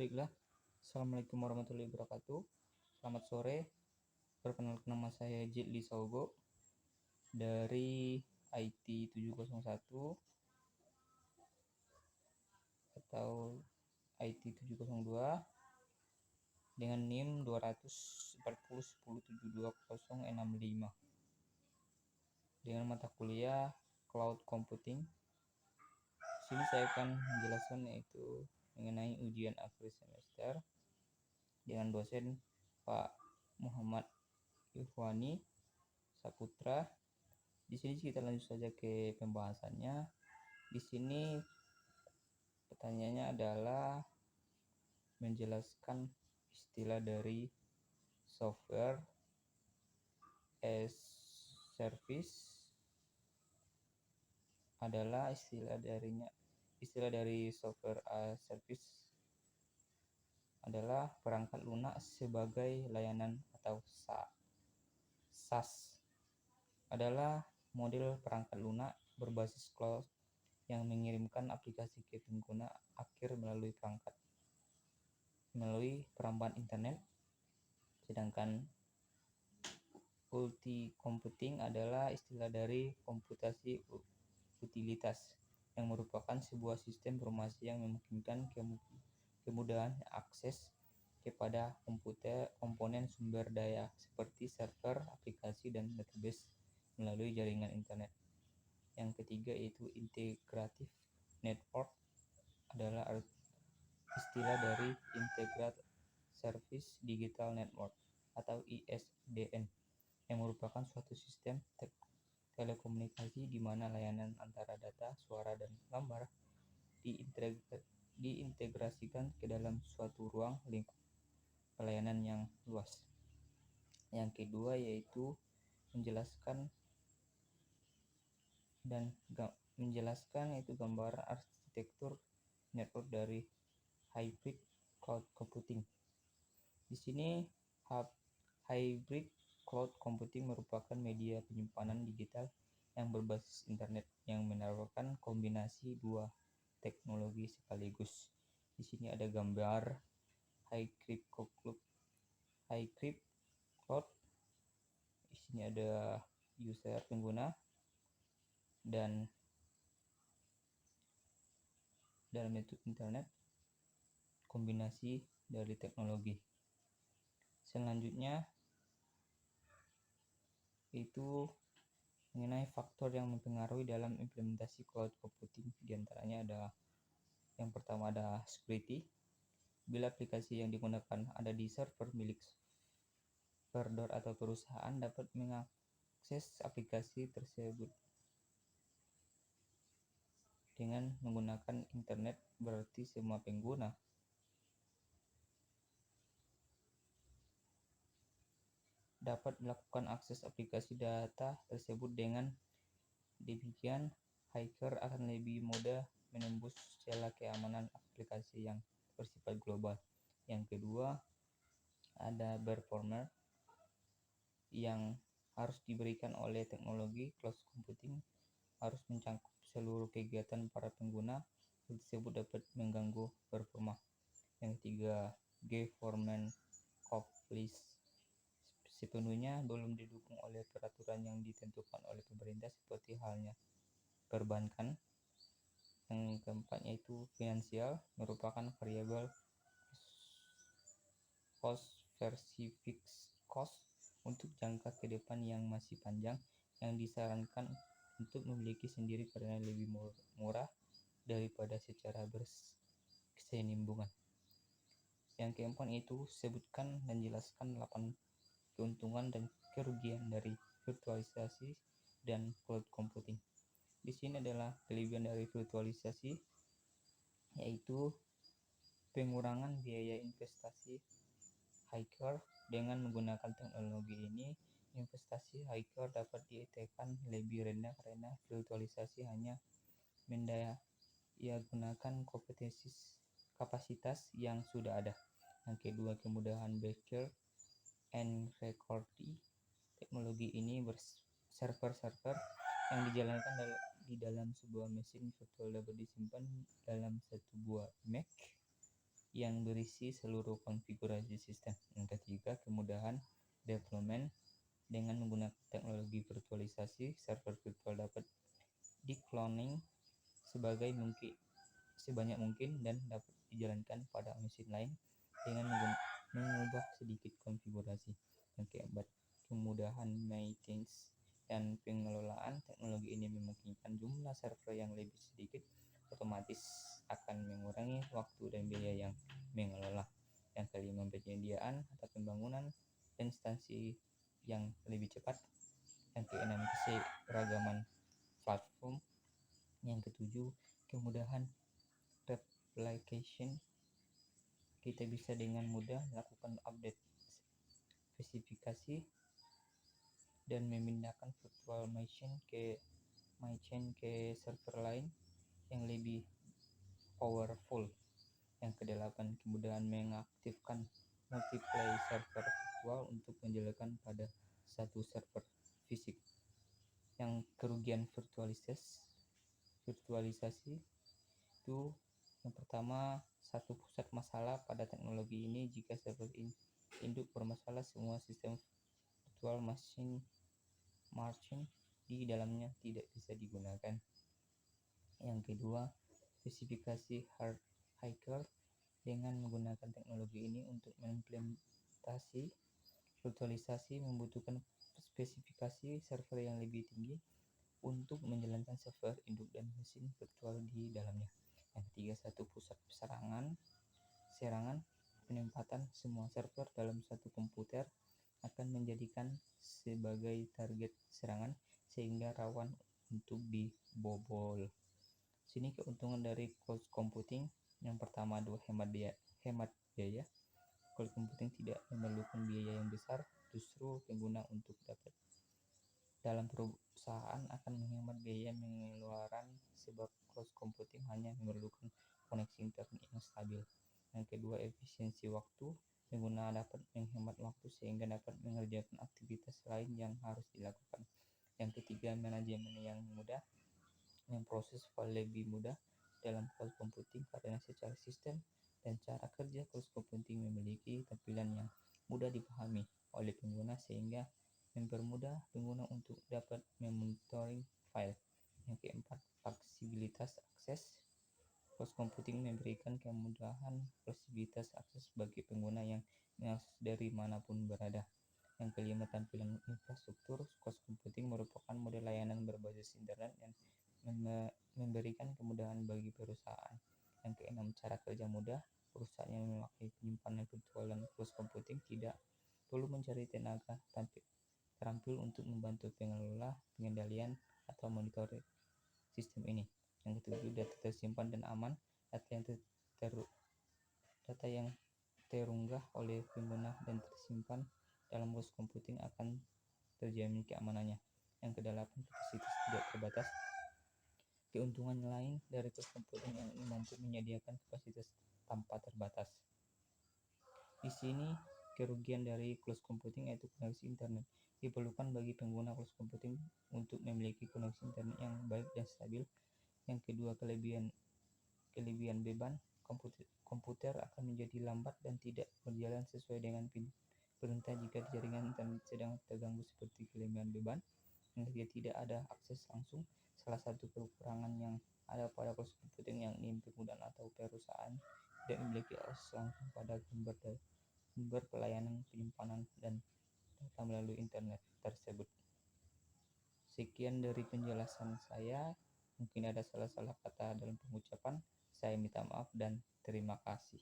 Baiklah, Assalamualaikum warahmatullahi wabarakatuh. Selamat sore, perkenalkan nama saya Jidli Saugo dari IT 701 atau IT 702 dengan NIM 24010720065 dengan mata kuliah Cloud Computing. Di sini saya akan menjelaskan yaitu mengenai ujian akhir semester dengan dosen Pak Muhammad Ikhwani Saputra. Di sini kita lanjut saja ke pembahasannya. Di sini pertanyaannya adalah menjelaskan istilah dari software as service adalah istilah dari software as service adalah perangkat lunak sebagai layanan atau SaaS adalah model perangkat lunak berbasis cloud yang mengirimkan aplikasi ke pengguna akhir melalui perambahan internet. Sedangkan multi-computing adalah istilah dari komputasi utilitas yang merupakan sebuah sistem informasi yang memungkinkan kemudahan akses kepada komponen sumber daya seperti server, aplikasi, dan database melalui jaringan internet. Yang ketiga yaitu integrative network adalah istilah dari Integrated Service Digital Network atau ISDN yang merupakan suatu sistem telekomunikasi di mana layanan antara data, suara, dan gambar diintegrasikan ke dalam suatu ruang lingkup pelayanan yang luas. Yang kedua yaitu menjelaskan itu gambaran arsitektur network dari hybrid cloud computing. Di sini hybrid cloud computing merupakan media penyimpanan digital yang berbasis internet yang menawarkan kombinasi dua teknologi sekaligus. Di sini ada gambar hybrid cloud. Di sini ada user pengguna dan dalam itu internet kombinasi dari teknologi. Selanjutnya itu mengenai faktor yang mempengaruhi dalam implementasi cloud computing. Di antaranya ada yang pertama ada security. Bila aplikasi yang digunakan ada di server milik vendor atau perusahaan dapat mengakses aplikasi tersebut dengan menggunakan internet, berarti semua pengguna dapat melakukan akses aplikasi data tersebut. Dengan demikian, hacker akan lebih mudah menembus celah keamanan aplikasi yang bersifat global. Yang kedua, ada performer yang harus diberikan oleh teknologi cloud computing harus mencakup seluruh kegiatan para pengguna. Tersebut dapat mengganggu performa. Yang ketiga, government conflict sepenuhnya belum didukung oleh peraturan yang ditentukan oleh pemerintah seperti halnya perbankan. Yang keempat yaitu finansial, merupakan variabel cost versus fixed cost untuk jangka ke depan yang masih panjang, yang disarankan untuk memiliki sendiri karena lebih murah daripada secara berkesinambungan. Yang keempat itu sebutkan dan jelaskan 8 keuntungan dan kerugian dari virtualisasi dan cloud computing. Di sini adalah kelebihan dari virtualisasi yaitu pengurangan biaya investasi hacker. Dengan menggunakan teknologi ini, investasi hacker dapat ditekan lebih rendah karena virtualisasi hanya mendayagunakan kapasitas yang sudah ada. Yang kedua, kemudahan backup and recovery. Teknologi ini server-server yang dijalankan di dalam sebuah mesin virtual dapat disimpan dalam satu buah Mac yang berisi seluruh konfigurasi sistem. Yang ketiga, kemudahan development. Dengan menggunakan teknologi virtualisasi, server virtual dapat di-cloning sebanyak mungkin dan dapat dijalankan pada mesin lain dengan mengubah sedikit konfigurasi. Yang keempat, kemudahan maintenance dan pengelolaan. Teknologi ini memungkinkan jumlah server yang lebih sedikit, otomatis akan mengurangi waktu dan biaya yang mengelola. Yang kelima, penyediaan atau pembangunan instansi yang lebih cepat. Yang keenam, keseragaman platform. Yang ketujuh, kemudahan replication. Kita bisa dengan mudah melakukan update spesifikasi dan memindahkan virtual machine ke server lain yang lebih powerful. Yang kedelapan, kemudahan mengaktifkan multiple server virtual untuk menjalankan pada satu server fisik. Yang kerugian virtualisasi itu, yang pertama, satu pusat masalah pada teknologi ini. Jika server induk bermasalah, semua sistem virtual machine di dalamnya tidak bisa digunakan. Yang kedua, spesifikasi hacker. Dengan menggunakan teknologi ini untuk mengimplementasi virtualisasi membutuhkan spesifikasi server yang lebih tinggi untuk menjalankan server induk dan mesin virtual di dalamnya. Yang ketiga, satu pusat serangan. Penempatan semua server dalam satu komputer akan menjadikan sebagai target serangan sehingga rawan untuk dibobol. Sini keuntungan dari cloud computing. Yang pertama, hemat biaya. Cloud computing tidak memerlukan biaya yang besar, justru pengguna untuk dalam perusahaan akan menghemat biaya pengeluaran sebab cloud computing hanya memerlukan koneksi internet yang stabil. Yang kedua, efisiensi waktu. Pengguna dapat menghemat waktu sehingga dapat mengerjakan aktivitas lain yang harus dilakukan. Yang ketiga, manajemen yang mudah. Memproses file lebih mudah dalam cloud computing karena secara sistem dan cara kerja cloud computing memiliki tampilan yang mudah dipahami oleh pengguna sehingga mempermudah pengguna untuk dapat memonitoring file. Yang keempat, fleksibilitas akses. Cloud computing memberikan kemudahan fleksibilitas akses bagi pengguna yang mengakses dari manapun berada. Yang kelima, tampilan infrastruktur. Cloud computing merupakan model layanan berbasis internet yang memberikan kemudahan bagi perusahaan. Yang keenam, cara kerja mudah. Perusahaan yang memakai penyimpanan virtual dan cloud computing tidak perlu mencari tenaga terampil untuk membantu pengendalian atau monitoring sistem ini. Yang ketujuh, data tersimpan dan aman. Data yang terunggah oleh pengguna dan tersimpan dalam cloud computing akan terjamin keamanannya. Yang kedelapan, kapasitas tidak terbatas. Keuntungan lain dari cloud computing yang mampu menyediakan kapasitas tanpa terbatas. Di sini kerugian dari cloud computing yaitu koneksi internet. Diperlukan bagi pengguna cloud computing untuk memiliki koneksi internet yang baik dan stabil. Yang kedua, kelebihan beban. Komputer akan menjadi lambat dan tidak berjalan sesuai dengan perintah jika jaringan internet sedang terganggu seperti kelebihan beban. Yang ketiga, tidak ada akses langsung. Salah satu kekurangan yang ada pada cloud computing yang ingin pengguna atau perusahaan tidak memiliki akses langsung pada sumber pelayanan penyimpanan dan data melalui internet tersebut. Sekian dari penjelasan saya. Mungkin ada salah-salah kata dalam pengucapan. Saya minta maaf dan terima kasih.